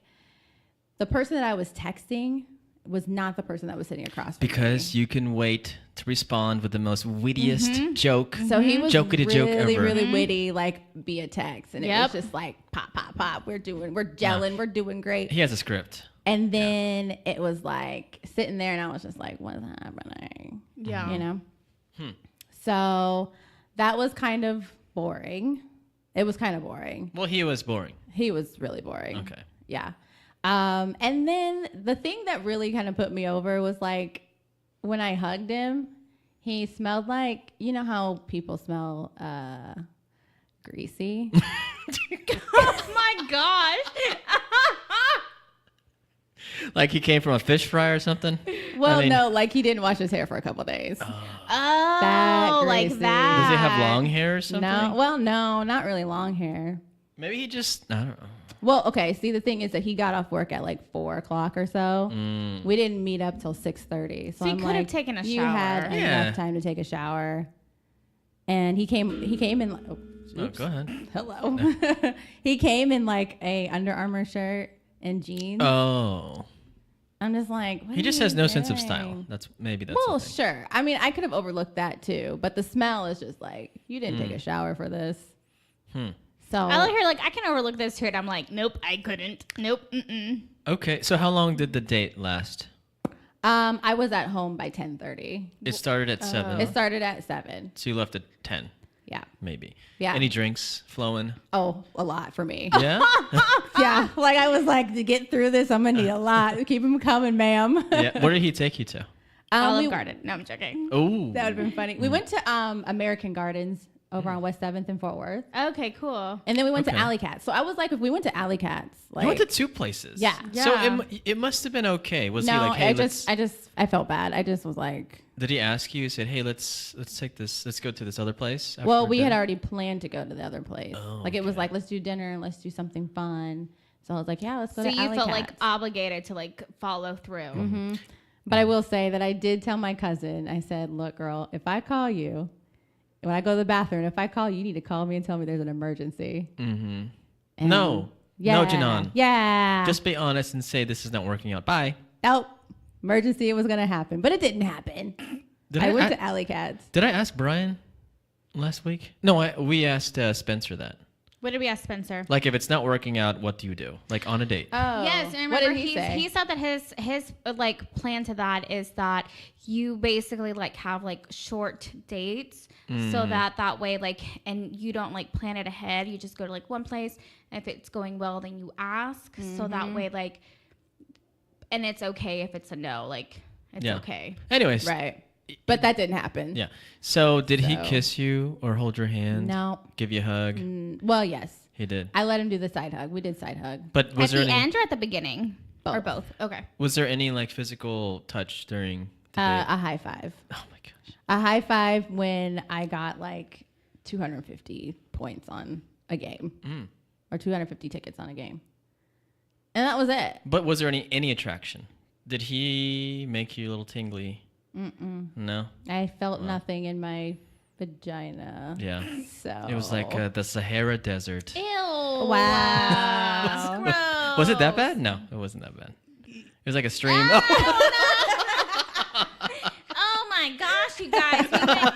the person that I was texting was not the person that was sitting across from Because me. you can wait to respond with the most wittiest joke. So he was Jokey joke really, ever. really witty, like via text, and it Yep. was just like pop, pop, pop. We're gelling, we're doing great. He has a script. And then it was like sitting there, and I was just like, "What is happening?" Yeah. You know. So that was kind of boring. It was kind of boring. Well, he was boring. He was really boring. Okay. Yeah. And then the thing that really kind of put me over was like when I hugged him, he smelled like, you know how people smell greasy? Oh my gosh. Like he came from a fish fry or something? Well, I mean, no, like he didn't wash his hair for a couple of days. Oh, like greasy. that. Does he have long hair or something? No, well, no, not really long hair. Maybe he just, I don't know. Well, okay. See, the thing is that he got off work at like 4 o'clock or so. We didn't meet up till 6:30. So he I'm could have like, taken a you shower. had Yeah. enough time to take a shower. And he came in. Oh, Oh, go ahead. hello. He came in like a Under Armour shirt and jeans. Oh. I'm just like, what He are just you has no sense of style. doing? That's maybe that's Well, the thing. sure. I mean, I could have overlooked that too, but the smell is just like, you didn't take a shower for this. So I look here like I can overlook this too, and I'm like, nope, I couldn't. Nope. Okay, so how long did the date last? I was at home by 10:30. It started at 7. It started at 7. So you left at 10, Yeah. maybe. Yeah. Any drinks flowing? Oh, a lot for me. Yeah? Yeah. Like I was like, to get through this, I'm gonna need a lot. Keep them coming, ma'am. Yeah. Where did he take you to? Olive Garden. No, I'm joking. Oh. That would have been funny. We went to American Gardens over on West 7th in Fort Worth. Okay, cool. And then we went Okay. to Alley Cats. So I was like, if we went to Alley Cats, like You went to 2 places. Yeah. So Yeah. it must have been okay. Was he no, like, hey, I felt bad. I just was like, did he ask you? He said, hey, let's take this. Let's go to this other place. after well, we had dinner? already planned to go to the other place. Oh, like it was okay. like, let's do dinner and let's do something fun. So I was like, yeah, let's go So to you Alley felt Cats. like obligated to like follow through. But I will say that I did tell my cousin, I said, look, girl, if I call you, when I go to the bathroom, if I call you, you need to call me and tell me there's an emergency. And No. Yeah. No, Jinohn. Yeah. Just be honest and say this is not working out. Bye. nope. Emergency, it was going to happen. But it didn't happen. Did I went to Alley Cats. Did I ask Brian last week? No, we asked Spencer that. What did we ask Spencer? Like, if it's not working out, what do you do? Like, on a date. Oh. Yes, and what remember did he say? he said that his like plan to that is that you basically like have like short dates so that way like and you don't like plan it ahead. You just go to like one place, and if it's going well, then you ask. So that way like, and it's okay if it's a no. Like it's Yeah. okay. Anyways. Right. But that didn't happen. Yeah. So, did he So- kiss you or hold your hand? No. Give you a hug? Well, yes. He did. I let him do the side hug. We did side hug. But was At there the any? end or at the beginning? Or both? Okay. Was there any like physical touch during the date? A high five. Oh my gosh. A high five when I got like 250 points on a game or 250 tickets on a game. And that was it. But was there any attraction? Did he make you a little tingly? No. I felt nothing in my vagina. Yeah. So It was like the Sahara Desert. Ew. Wow. Gross. Was it that bad? No, it wasn't that bad. It was like a stream. Oh my gosh, you guys, you went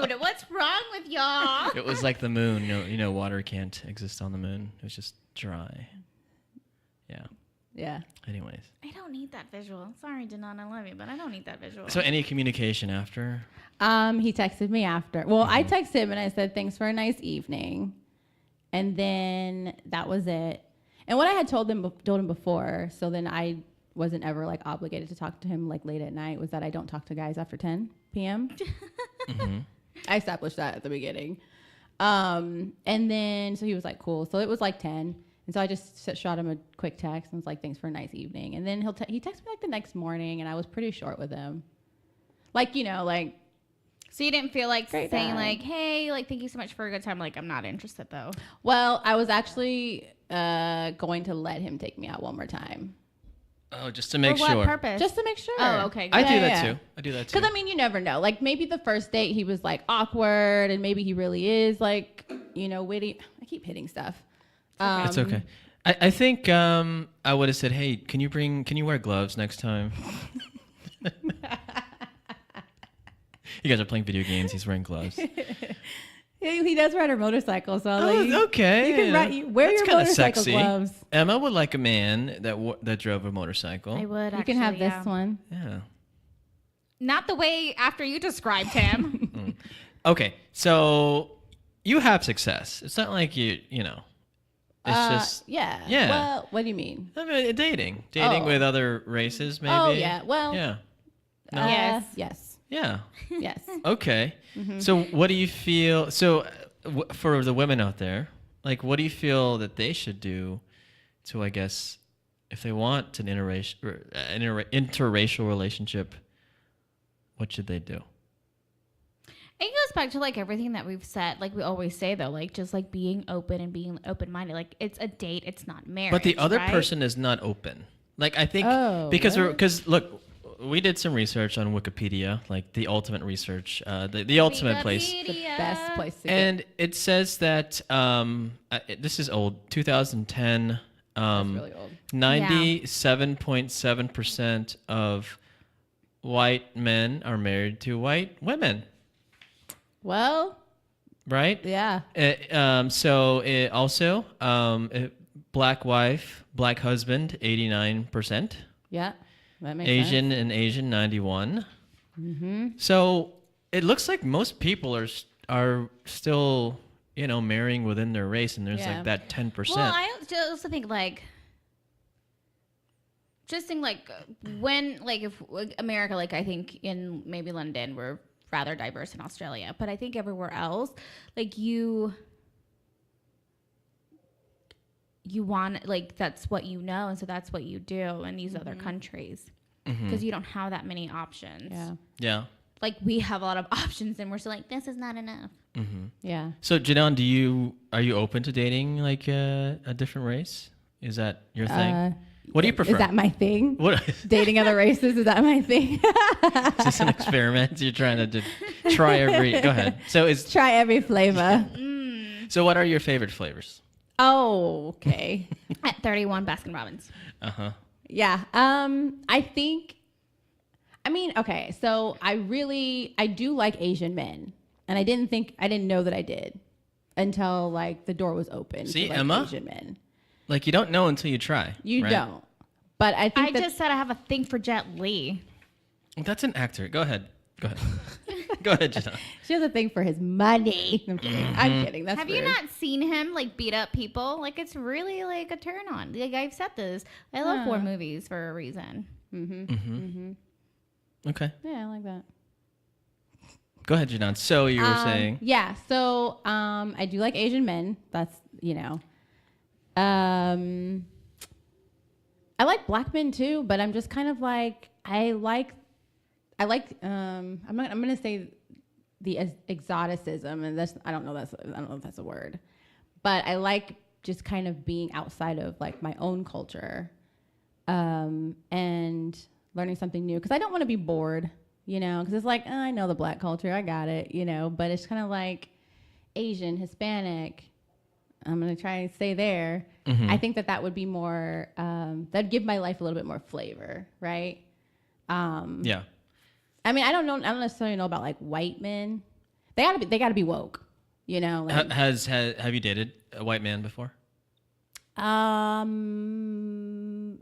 crude. What's wrong wrong with y'all? It was like the moon. You know, water can't exist on the moon. It was just dry. Yeah. Yeah. Anyways. I don't need that visual. Sorry, Jinohn, I love you, but I don't need that visual. So any communication after? He texted me after. Well, I texted him and I said, thanks for a nice evening. And then that was it. And what I had told him before, so then I wasn't ever like obligated to talk to him like late at night, was that I don't talk to guys after 10 p.m. I established that at the beginning. And then, so he was like, cool. So it was like 10. And so I just shot him a quick text and was like, thanks for a nice evening. And then he texted me like the next morning and I was pretty short with him. Like, you know, like. So you didn't feel like Great saying guy. like, hey, like, thank you so much for a good time. Like, I'm not interested though. Well, I was actually going to let him take me out one more time. Oh, just to make For sure. what purpose? Just to make sure. Oh, okay. I good. do that Yeah. too. I do that too. Because, I mean, you never know. Like, maybe the first date, he was, like, awkward, and maybe he really is, like, you know, witty. I keep hitting stuff. It's okay. I think I would have said, hey, can you wear gloves next time? You guys are playing video games. He's wearing gloves. He does ride a motorcycle, so like, okay. you can wear That's your kinda motorcycle sexy. gloves. Emma would like a man that drove a motorcycle. I would You actually, can have this yeah. one. Yeah. Not the way after you described him. Okay, so you have success. It's not like you know. It's just Yeah. Yeah. Well, what do you mean? I mean, dating Oh. with other races, maybe. Oh, yeah. Well, Yeah. Yes. Yes. Yeah. Yes. Okay. So what do you feel? So for the women out there, like, what do you feel that they should do to, I guess, if they want an interracial relationship, what should they do? It goes back to like everything that we've said, like we always say though, like just like being open and being open-minded. Like it's a date, it's not marriage. But the other right? person is not open. Like, I think Oh, because really? because look, we did some research on Wikipedia, like the ultimate research, the ultimate place. The best place to And it says that this is old, 2010. That's really old. 97.7% of white men are married to white women, Well, right? yeah. Black wife, black husband, 89%. Yeah. That makes Asian sense. and Asian, 91. So it looks like most people are still, you know, marrying within their race, and there's Yeah. like that 10%. Well, I also think like, just think like when like if America, like I think in maybe London we're rather diverse in Australia, but I think everywhere else, like you want like that's what you know, and so that's what you do in these other countries because you don't have that many options. Yeah. Yeah. Like we have a lot of options, and we're still like this is not enough. Yeah. So Jinohn, are you open to dating like a different race? Is that your thing? What do you prefer? Is that my thing? What Dating other races, is that my thing? is this an experiment? You're trying to try every. Go ahead. Try every flavor. So what are your favorite flavors? Oh, okay. At 31, Baskin Robbins. Yeah. I think, okay. So I do like Asian men, and I didn't know that I did until like the door was open. See, to, like, Emma? Asian men. Like, you don't know until you try. You right? don't. But I think I just said I have a thing for Jet Li. That's an actor. Go ahead. Go ahead, Jinohn. she has a thing for his money. I'm kidding. I'm kidding. That's Have rude. you not seen him like beat up people? Like it's really like a turn on. Like I've said this. I love war movies for a reason. Okay. Yeah, I like that. Go ahead, Jinohn. So you were saying. Yeah. So I do like Asian men. That's, you know. I like black men too, but I'm just kind of like I'm gonna say the exoticism, and I don't know if that's a word, but I like just kind of being outside of like my own culture, and learning something new, because I don't want to be bored, you know, because it's like, oh, I know the black culture, I got it, you know, but it's kind of like Asian, Hispanic, I'm going to try and stay there. I think that would be more, that'd give my life a little bit more flavor, right? Yeah. I mean, I don't necessarily know about like white men. they gotta be woke. You know. Like, have you dated a white man before?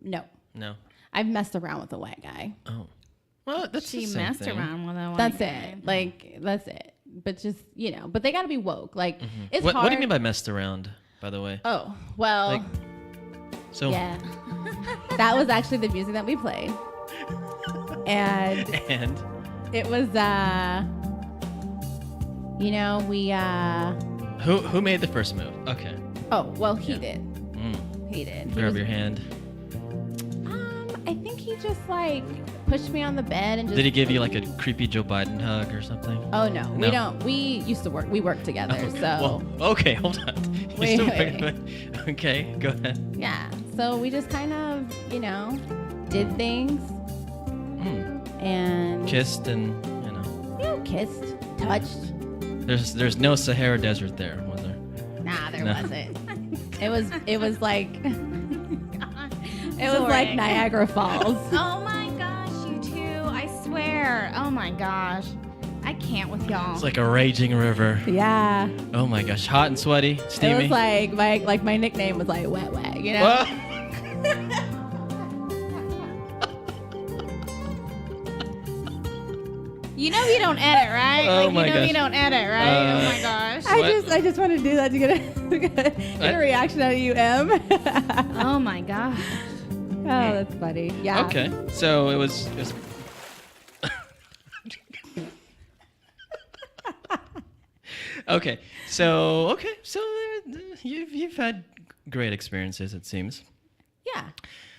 No. No. I've messed around with a white guy. Oh. Well, that's She the same messed thing. around with a white That's guy. it. Like, that's it. But just, you know, but they got to be woke. Like, it's What hard. do you mean by messed around, by the way? Oh, well, Like, so yeah. That was actually the music that we played. And and it was, you know, we, who made the first move? Okay. oh, well, he did. Mm. He did. He Grab was- your hand. I think he just, like, pushed me on the bed and just. Did he give you like a creepy Joe Biden hug or something? Oh, no. We No. don't. We used to work. We worked together. Okay. So, Well, okay, hold on. You Wait, still wait. working? Okay, go ahead. yeah. So we just kind of, you know, did things Mm. and. Kissed and Kissed, touched. there's no Sahara Desert there, was there? Nah, there No. wasn't. It was like Zorric. Niagara Falls. Oh my gosh, you two! I swear. Oh my gosh, I can't with y'all. It's like a raging river. Yeah. Oh my gosh, hot and sweaty, steamy. It was like my nickname was like wet, you know. Whoa. You know you don't edit, right? Oh like my you know gosh. you don't edit, right? Oh my gosh. I just want to do that to get a reaction out of you, Em. Oh my gosh. Oh, that's funny. Yeah. Okay, so it was okay. So you've had great experiences, it seems. Yeah.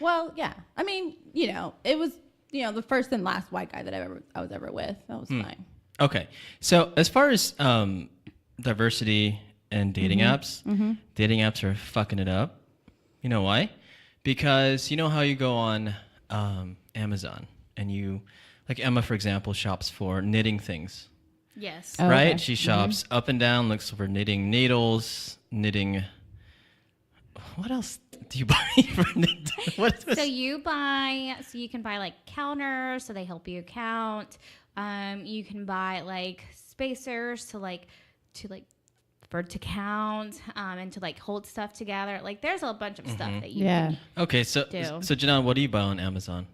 Well, yeah. I mean, you know, it was, you know, the first and last white guy that I was ever with. That was fine. Okay, so as far as diversity and dating apps are fucking it up. You know why? Because you know how you go on Amazon and you, like Emma, for example, shops for knitting things. Yes. Oh, Right? okay. She shops up and down, looks for knitting needles, knitting. What else do you buy for knitting? What is So you can buy like counters, so they help you count. You can buy like spacers to count, and to like hold stuff together. Like there's a bunch of stuff that you Yeah. can Okay, so do. Jinohn, what do you buy on Amazon?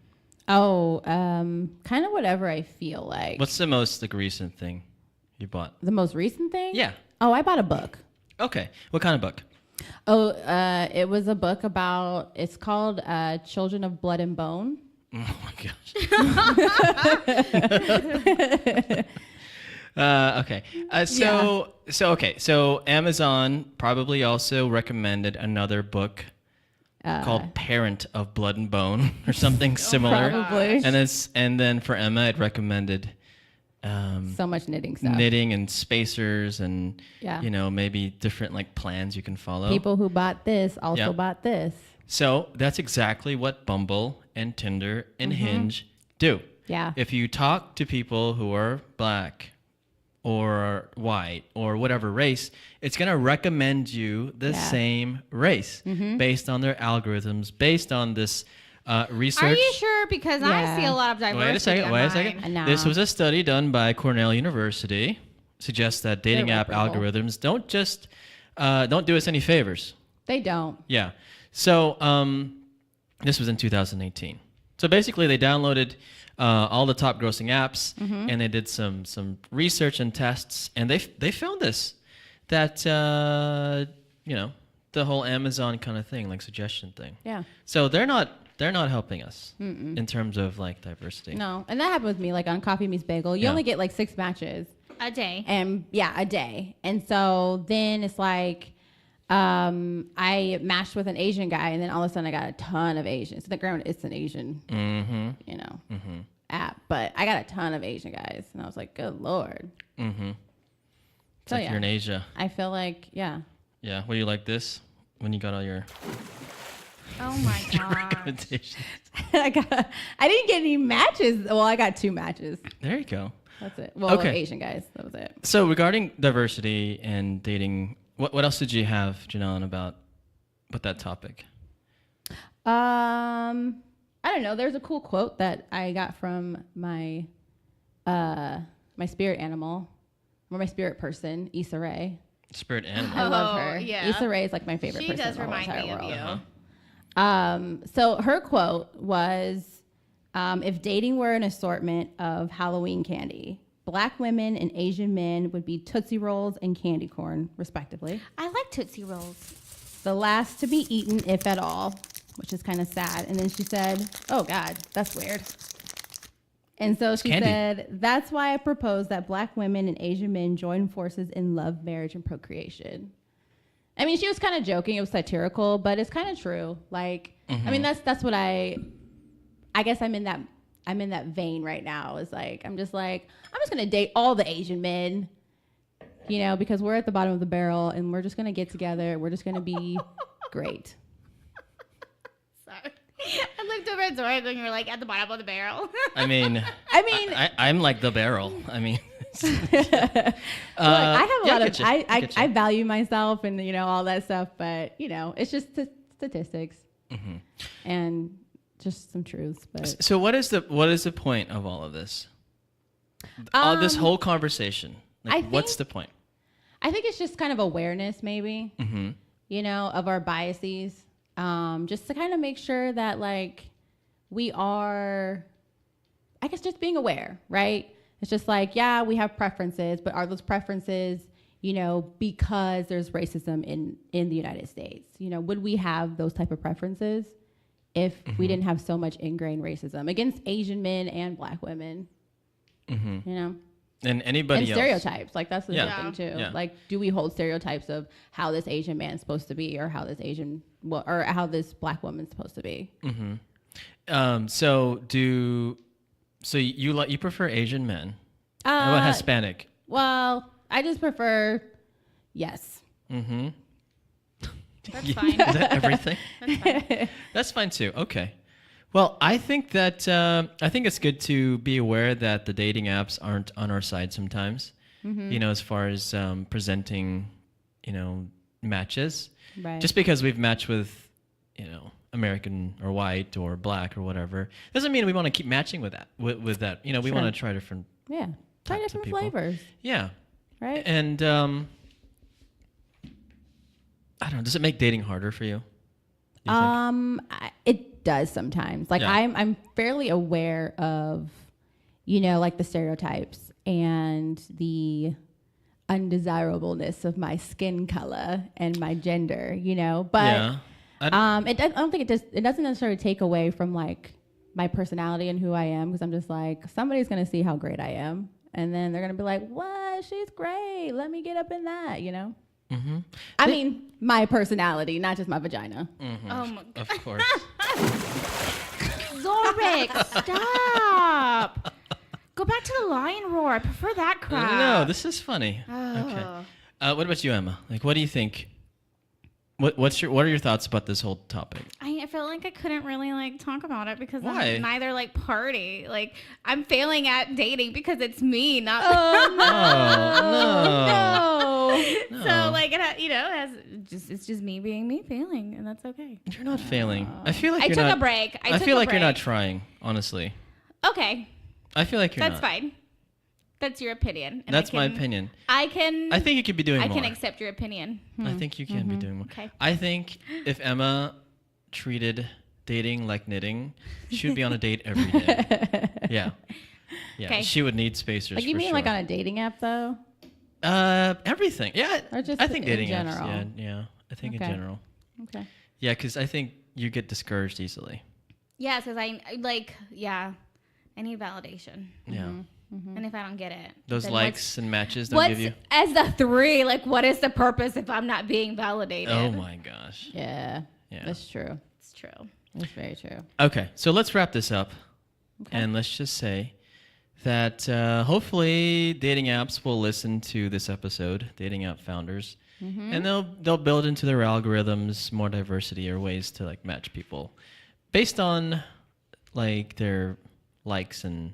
Oh, kind of whatever I feel like. What's the most recent thing you bought? The most recent thing? Yeah. Oh, I bought a book. Okay. What kind of book? Oh, it was a book about, it's called Children of Blood and Bone. Oh my gosh. Okay. So Amazon probably also recommended another book called Parent of Blood and Bone or something similar. Probably. And then for Emma, it recommended So much knitting stuff. knitting and spacers and Yeah. maybe different like plans you can follow. People who bought this also Yep. bought this. So that's exactly what Bumble and Tinder and Hinge do. Yeah. If you talk to people who are black or white or whatever race, it's going to recommend you the same race based on their algorithms, based on this research. Are you sure? Because I Yeah. see a lot of diversity. Wait a second. online. No. This was a study done by Cornell University. Suggests that dating They're app reputable. algorithms don't do us any favors. They don't. Yeah. So this was in 2018. So basically, they downloaded all the top grossing apps, and they did some research and tests, and they found this that the whole Amazon kind of thing, like suggestion thing. Yeah. So they're not helping us in terms of like diversity. No. And that happened with me, like on Coffee Meets Bagel. You Yeah. only get like 6 matches. A day. And yeah, a day. And so then it's like I matched with an Asian guy, and then all of a sudden I got a ton of Asians. So the ground, it's an Asian, app, but I got a ton of Asian guys, and I was like, good Lord. It's So, like yeah. you're in Asia. I feel like, yeah. Yeah. What do you like this when you got all your Oh my god. recommendations? I didn't get any matches. Well, I got 2 matches. There you go. That's it. Well, Okay. Asian guys. That was it. So regarding diversity and dating, what else did you have, Jinohn, about that topic? I don't know. There's a cool quote that I got from my my spirit animal. or my spirit person, Issa Rae. Spirit animal. I love her. yeah. Issa Rae is like my favorite She person does in the whole remind entire me of world. you. So her quote was, if dating were an assortment of Halloween candy, Black women and Asian men would be Tootsie Rolls and candy corn, respectively. I like Tootsie Rolls. The last to be eaten, if at all, which is kind of sad. And then she said, oh, God, that's weird. And so she said, that's why I propose that Black women and Asian men join forces in love, marriage, and procreation. I mean, she was kind of joking. It was satirical, but it's kind of true. Like, I mean, that's what I guess I'm in that vein right now. Is like, I'm just going to date all the Asian men, you know, because we're at the bottom of the barrel and we're just going to get together. We're just going to be great. Sorry. I looked over at Zorric and you were like, at the bottom of the barrel. I'm like the barrel. I mean, I have a lot of, I value myself and, you know, all that stuff, but, you know, it's just statistics and just some truths. But so what is the point of all of this? All this whole conversation. Like, what's the point? I think it's just kind of awareness, maybe, you know, of our biases. Just to kind of make sure that, like, we are, I guess, just being aware, right? It's just like, yeah, we have preferences, but are those preferences, you know, because there's racism in the United States? You know, would we have those type of preferences if we didn't have so much ingrained racism against Asian men and Black women? You know? And anybody else. Stereotypes, like that's the thing too. Yeah. Like, do we hold stereotypes of how this Asian man's supposed to be, or how this or how this Black woman's supposed to be? So you prefer Asian men? What about Hispanic? Well, I just prefer yes. That's fine. Is that everything? That's fine. That's fine too. Okay. Well, I think that I think it's good to be aware that the dating apps aren't on our side sometimes. You know, as far as presenting, you know, matches. Right. Just because we've matched with, you know, American or white or Black or whatever, doesn't mean we want to keep matching with that. With that, you know, we want to try different. Yeah. Try types of different people. flavors. Yeah. Right. And I don't know. Does it make dating harder for you? It does sometimes. Like, Yeah. I'm fairly aware of, you know, like the stereotypes and the undesirableness of my skin color and my gender, you know, but Yeah. I don't think it doesn't necessarily take away from like my personality and who I am, because I'm just like, somebody's going to see how great I am. And then they're going to be like, what? She's great. Let me get up in that, you know? I mean, my personality, not just my vagina. Oh my God. Of course. Zorric, stop. Go back to the lion roar. I prefer that crap. No, this is funny. Okay. What about you, Emma? Like, what do you think? What are your thoughts about this whole topic? I feel like I couldn't really like talk about it because Why? I'm neither like party. Like, I'm failing at dating because it's me, not. No. So like it's just me being me failing, and that's okay. You're not failing. I feel like I you're took not, a break. I feel like you're not trying, honestly. Okay, I feel like you're that's not. fine. That's your opinion. And That's my opinion. I think you could be doing more. I can accept your opinion. I think you can be doing more. Okay. I think if Emma treated dating like knitting, she would be on a date every day. Yeah. Yeah. Okay. She would need spacers. Like, you for mean sure. like on a dating app though? Everything. Yeah. Or just I think in dating general? apps. Yeah. I think in Okay. general. Okay. Yeah, because I think you get discouraged easily. Yeah, because I need validation. Yeah. And if I don't get it, Those then likes and matches don't what's give you. as the three? Like, what is the purpose if I'm not being validated? Oh my gosh. Yeah. Yeah. That's true. It's true. That's very true. Okay, so let's wrap this up, and let's just say that hopefully dating apps will listen to this episode, dating app founders, and they'll build into their algorithms more diversity or ways to like match people based on like their likes and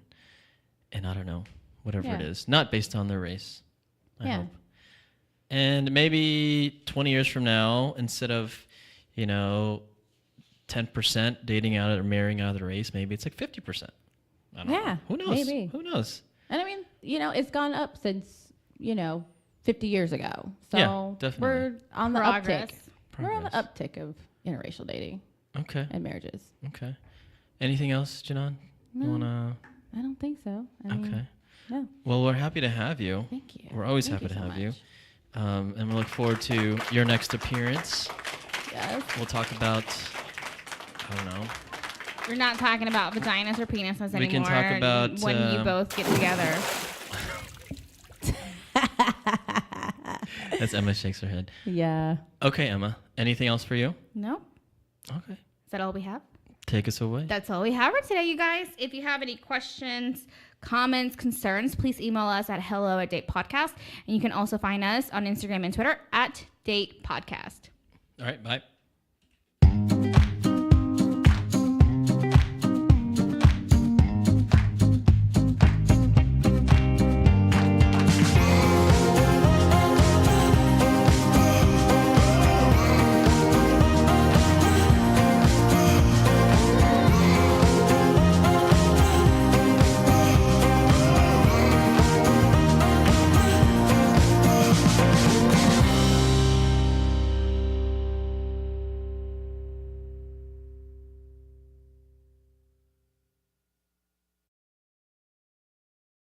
I don't know, whatever it is, not based on their race. I hope. And maybe 20 years from now, instead of 10% dating out or marrying out of the race, maybe it's like 50%. I don't know. Who knows? Maybe. Who knows? And I mean, it's gone up since 50 years ago. So Yeah, definitely. we're on the Progress. uptick. We're on the uptick of interracial dating. Okay. And marriages. Okay. Anything else, Jinohn? No, You wanna? I don't think so. Okay. No. Well, we're happy to have you. Thank you. We're always Thank happy to so have you. much. And we look forward to your next appearance. Yes. We'll talk about, I don't know. We're not talking about vaginas or penises anymore. We can talk about, when you both get together. As Emma shakes her head. Yeah. Okay, Emma. Anything else for you? No? Okay. Is that all we have? Take us away. That's all we have for today, you guys. If you have any questions, comments, concerns, please email us at hello@datepodcast. And you can also find us on Instagram and Twitter @datepodcast. All right. Bye.